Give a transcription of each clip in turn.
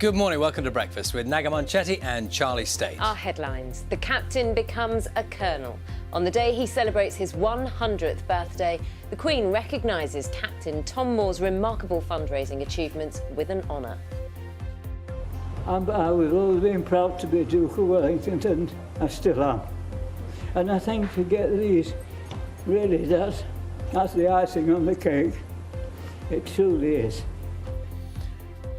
Good morning, welcome to Breakfast with Naga Monchetti and Charlie State. Our headlines. The captain becomes a colonel. On the day he celebrates his 100th birthday, the Queen recognises Captain Tom Moore's remarkable fundraising achievements with an honour. I was always been proud to be Duke of Wellington, and I still am. And I think to get these, really that's the icing on the cake. It truly is.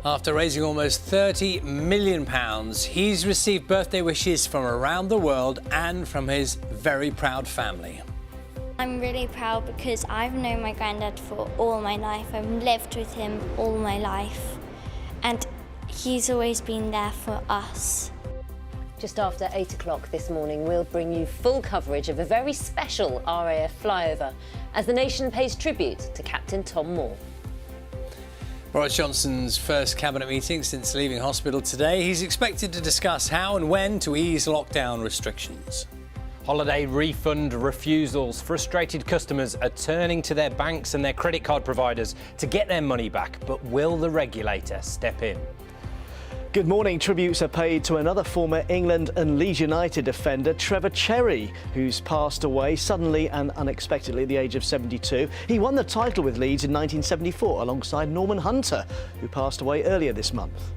After raising almost £30 million, he's received birthday wishes from around the world and from his very proud family. I'm really proud because I've known my granddad for all my life. I've lived with him all my life, and he's always been there for us. Just after 8 o'clock this morning, we'll bring you full coverage of a very special RAF flyover as the nation pays tribute to Captain Tom Moore. Boris Johnson's first cabinet meeting since leaving hospital today. He's expected to discuss how and when to ease lockdown restrictions. Holiday refund refusals. Frustrated customers are turning to their banks and their credit card providers to get their money back. But will the regulator step in? Good morning. Tributes are paid to another former England and Leeds United defender, Trevor Cherry, who's passed away suddenly and unexpectedly at the age of 72. He won the title with Leeds in 1974 alongside Norman Hunter, who passed away earlier this month.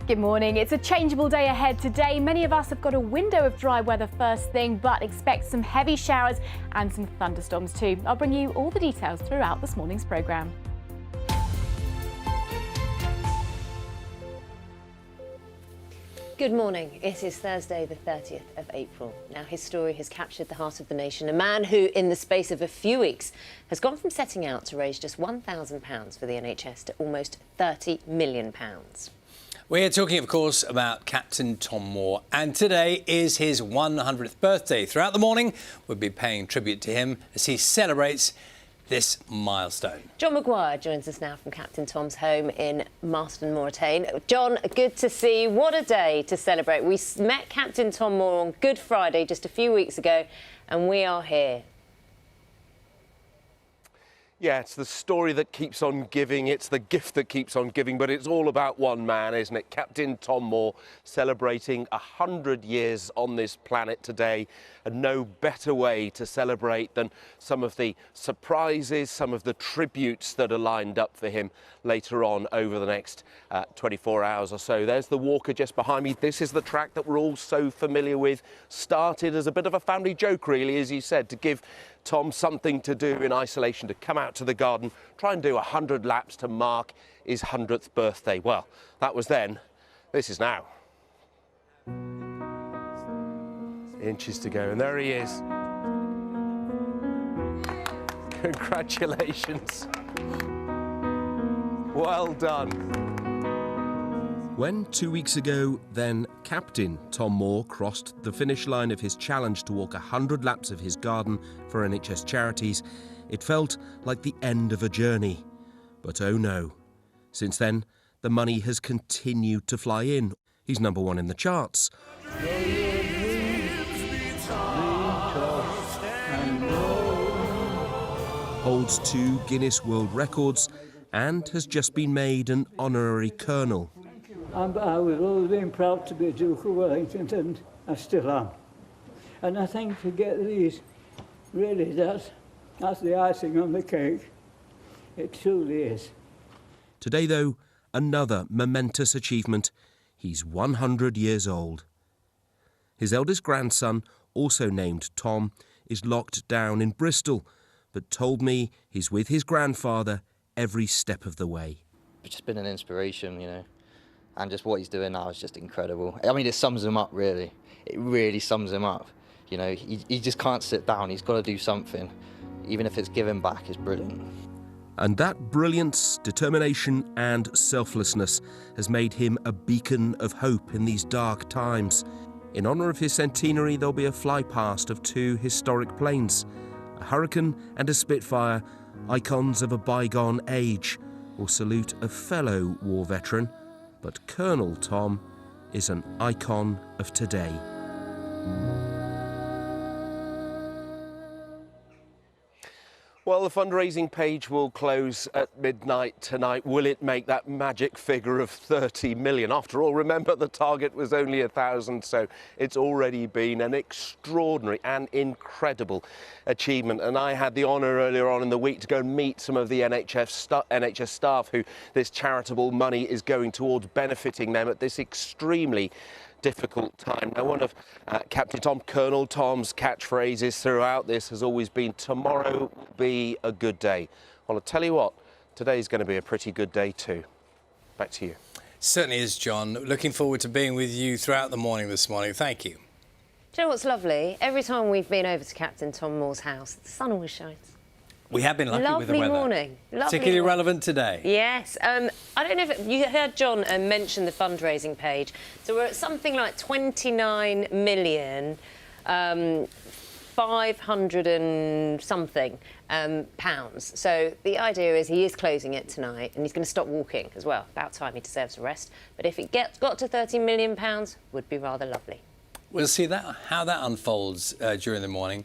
Good morning. It's a changeable day ahead today. Many of us have got a window of dry weather first thing, but expect some heavy showers and some thunderstorms too. I'll bring you all the details throughout this morning's programme. Good morning. It is Thursday, the 30th of April. Now, his story has captured the heart of the nation. A man who, in the space of a few weeks, has gone from setting out to raise just £1,000 for the NHS to almost £30 million. We're talking, of course, about Captain Tom Moore, and today is his 100th birthday. Throughout the morning, we'll be paying tribute to him as he celebrates this milestone. John Maguire joins us now from Captain Tom's home in Marston Moretain. John, good to see you. What a day to celebrate. We met Captain Tom Moore on Good Friday just a few weeks ago, and we are here. Yeah, it's the story that keeps on giving, it's the gift that keeps on giving, but it's all about one man, isn't it? Captain Tom Moore celebrating 100 years on this planet today, and no better way to celebrate than some of the surprises, some of the tributes that are lined up for him later on over the next 24 hours or so. There's the walker just behind me. This is the track that we're all so familiar with. Started as a bit of a family joke, really, as you said, to give Tom something to do in isolation, to come out to the garden, try and do 100 laps to mark his 100th birthday. Well, that was then. This is now. Inches to go, and there he is. Congratulations. Well done. When 2 weeks ago, then Captain Tom Moore crossed the finish line of his challenge to walk 100 laps of his garden for NHS charities, it felt like the end of a journey. But oh no. Since then, the money has continued to fly in. He's #1 in the charts. Holds 2 Guinness World Records and has just been made an honorary colonel. I was always been proud to be Duke of Wellington, and I still am. And I think to get these, really that's the icing on the cake. It truly is. Today, though, another momentous achievement. He's 100 years old. His eldest grandson, also named Tom, is locked down in Bristol, but told me he's with his grandfather every step of the way. It's just been an inspiration, you know, and just what he's doing now is just incredible. I mean, it sums him up, really. It really sums him up. You know, he just can't sit down. He's got to do something. Even if it's giving back, is brilliant. And that brilliance, determination and selflessness has made him a beacon of hope in these dark times. In honour of his centenary, there'll be a flypast of 2 historic planes. A Hurricane and a Spitfire, icons of a bygone age, will salute a fellow war veteran, but Colonel Tom is an icon of today. Well, the fundraising page will close at midnight tonight. Will it make that magic figure of 30 million? After all, remember, the target was only 1,000, so it's already been an extraordinary and incredible achievement. And I had the honour earlier on in the week to go and meet some of the NHS staff who this charitable money is going towards, benefiting them at this extremely difficult time. Now, one of Colonel Tom's catchphrases throughout this has always been, tomorrow will be a good day. Well, I'll tell you what, today's going to be a pretty good day too. Back to you. Certainly is, John. Looking forward to being with you throughout the morning this morning. Thank you. Do you know what's lovely? Every time we've been over to Captain Tom Moore's house, the sun always shines. We have been lucky with the weather. Morning. Lovely Particularly morning. relevant today. Yes. I don't know if you heard John mention the fundraising page. So we're at something like 29 million, 500 and something pounds. So the idea is he is closing it tonight, and he's going to stop walking as well. About time, he deserves a rest. But if it got to 30 million pounds, would be rather lovely. We'll see how that unfolds during the morning.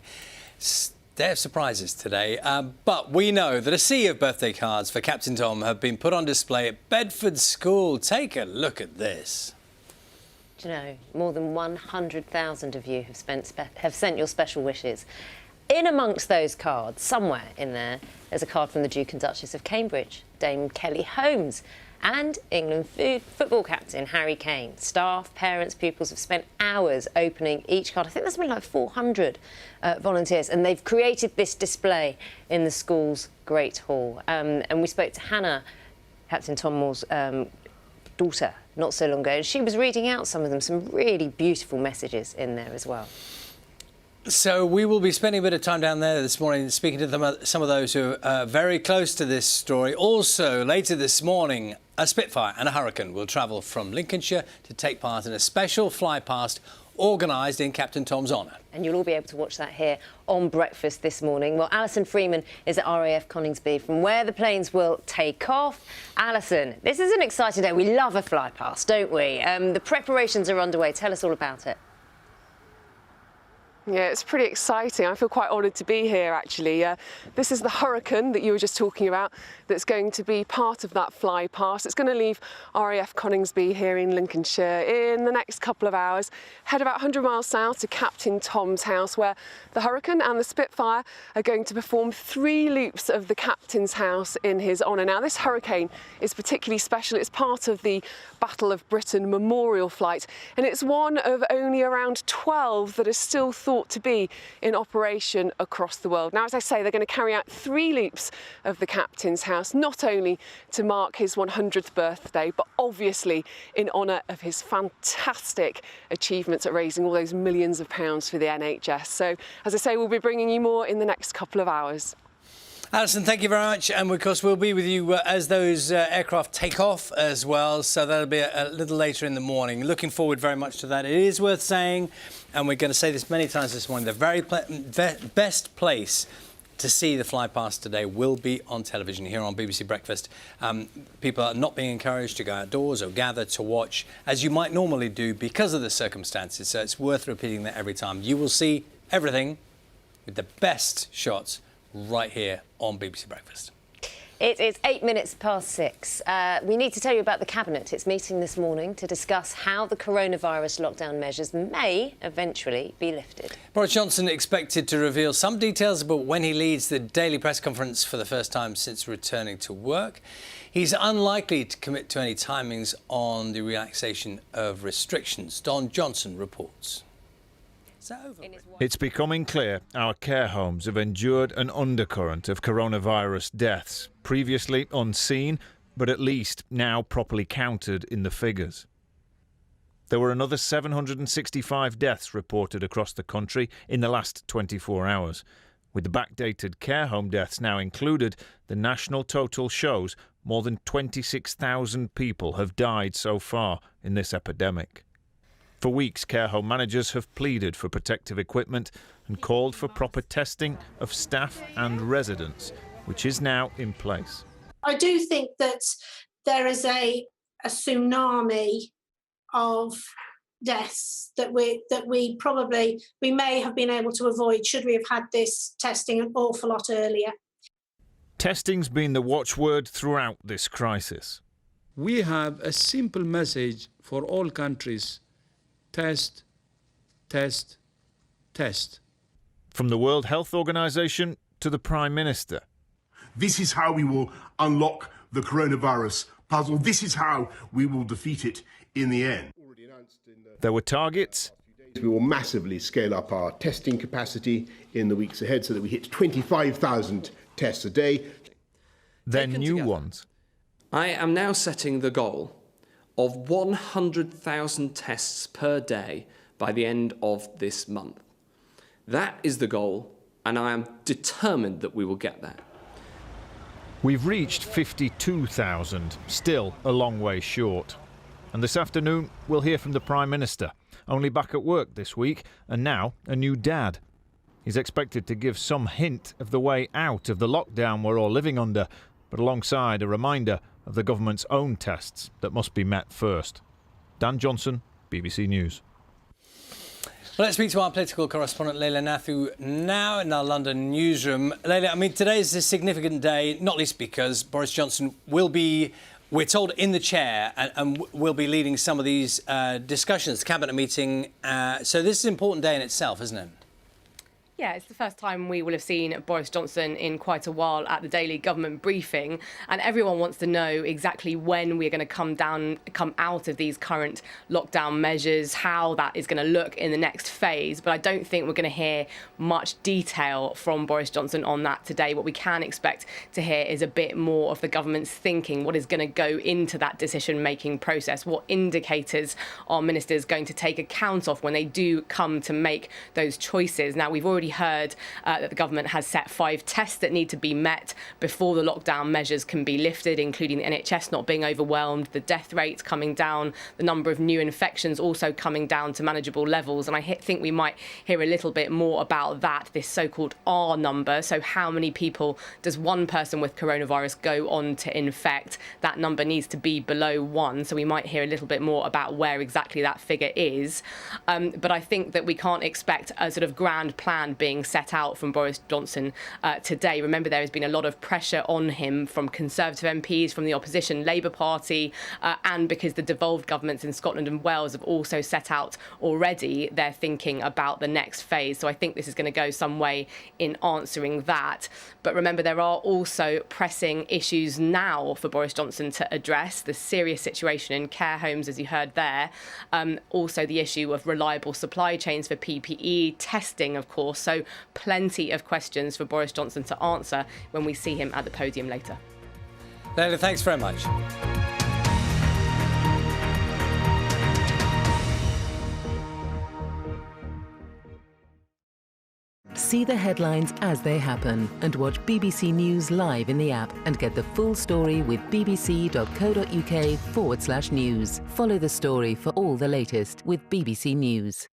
Day of surprises today, but we know that a sea of birthday cards for Captain Tom have been put on display at Bedford School. Take a look at this. Do you know, more than 100,000 of you have sent your special wishes. In amongst those cards, somewhere in there, there's a card from the Duke and Duchess of Cambridge, Dame Kelly Holmes, and England football captain Harry Kane. Staff, parents, pupils have spent hours opening each card. I think there's been like 400 volunteers, and they've created this display in the school's Great Hall. And we spoke to Hannah, Captain Tom Moore's daughter, not so long ago, and she was reading out some of them, some really beautiful messages in there as well. So we will be spending a bit of time down there this morning speaking to some of those who are very close to this story. Also, later this morning, a Spitfire and a Hurricane will travel from Lincolnshire to take part in a special fly-past organised in Captain Tom's honour. And you'll all be able to watch that here on Breakfast this morning. Well, Alison Freeman is at RAF Coningsby, from where the planes will take off. Alison, this is an exciting day. We love a fly-past, don't we? The preparations are underway. Tell us all about it. Yeah, it's pretty exciting. I feel quite honoured to be here, actually. This is the Hurricane that you were just talking about that's going to be part of that fly past. It's going to leave RAF Coningsby here in Lincolnshire in the next couple of hours, head about 100 miles south to Captain Tom's house, where the Hurricane and the Spitfire are going to perform 3 loops of the Captain's house in his honour. Now, this Hurricane is particularly special. It's part of the Battle of Britain memorial flight, and it's one of only around 12 that are still thought to be in operation across the world. Now, as I say, they're going to carry out 3 loops of the Captain's house, not only to mark his 100th birthday, but obviously in honour of his fantastic achievements at raising all those millions of pounds for the NHS. So, as I say, we'll be bringing you more in the next couple of hours. Alison, thank you very much. And of course, we'll be with you as those aircraft take off as well. So that'll be a little later in the morning. Looking forward very much to that. It is worth saying, and we're going to say this many times this morning, the very best place to see the fly past today will be on television here on BBC Breakfast. People are not being encouraged to go outdoors or gather to watch as you might normally do because of the circumstances. So it's worth repeating that every time. You will see everything with the best shots right here on BBC Breakfast. It is 8 minutes past 6. We need to tell you about the Cabinet. It's meeting this morning to discuss how the coronavirus lockdown measures may eventually be lifted. Boris Johnson expected to reveal some details about when he leads the daily press conference for the first time since returning to work. He's unlikely to commit to any timings on the relaxation of restrictions. Don Johnson reports. It's becoming clear our care homes have endured an undercurrent of coronavirus deaths, previously unseen, but at least now properly counted in the figures. There were another 765 deaths reported across the country in the last 24 hours. With the backdated care home deaths now included, the national total shows more than 26,000 people have died so far in this epidemic. For weeks, care home managers have pleaded for protective equipment and called for proper testing of staff and residents, which is now in place. I do think that there is a tsunami of deaths that we may have been able to avoid should we have had this testing an awful lot earlier. Testing's been the watchword throughout this crisis. We have a simple message for all countries: test, test, test. From the World Health Organization to the Prime Minister. This is how we will unlock the coronavirus puzzle. This is how we will defeat it in the end. There were targets. We will massively scale up our testing capacity in the weeks ahead so that we hit 25,000 tests a day. Then new ones. I am now setting the goal of 100,000 tests per day by the end of this month. That is the goal, and I am determined that we will get there. We've reached 52,000, still a long way short. And this afternoon, we'll hear from the Prime Minister, only back at work this week, and now a new dad. He's expected to give some hint of the way out of the lockdown we're all living under, but alongside a reminder of the government's own tests that must be met first. Dan Johnson, BBC News. Well, let's speak to our political correspondent, Leila Nathu, now in our London newsroom. Leila, I mean, today is a significant day, not least because Boris Johnson will be, we're told, in the chair and will be leading some of these discussions, the cabinet meeting. So this is an important day in itself, isn't it? Yeah, it's the first time we will have seen Boris Johnson in quite a while at the daily government briefing, and everyone wants to know exactly when we're going to come out of these current lockdown measures, how that is going to look in the next phase. But I don't think we're going to hear much detail from Boris Johnson on that today. What we can expect to hear is a bit more of the government's thinking, what is going to go into that decision-making process, what indicators are ministers going to take account of when they do come to make those choices. Now, we've already heard that the government has set 5 tests that need to be met before the lockdown measures can be lifted, including the NHS not being overwhelmed, the death rates coming down, the number of new infections also coming down to manageable levels. And I think we might hear a little bit more about that, this so-called R number. So how many people does one person with coronavirus go on to infect? That number needs to be below 1. So we might hear a little bit more about where exactly that figure is. But I think that we can't expect a sort of grand plan being set out from Boris Johnson today. Remember, there has been a lot of pressure on him from Conservative MPs, from the opposition Labour Party, and because the devolved governments in Scotland and Wales have also set out already their thinking about the next phase. So I think this is going to go some way in answering that. But remember, there are also pressing issues now for Boris Johnson to address. The serious situation in care homes, as you heard there. Also the issue of reliable supply chains for PPE, testing, of course. So plenty of questions for Boris Johnson to answer when we see him at the podium later. Leila, thanks very much. See the headlines as they happen and watch BBC News live in the app and get the full story with bbc.co.uk/news. Follow the story for all the latest with BBC News.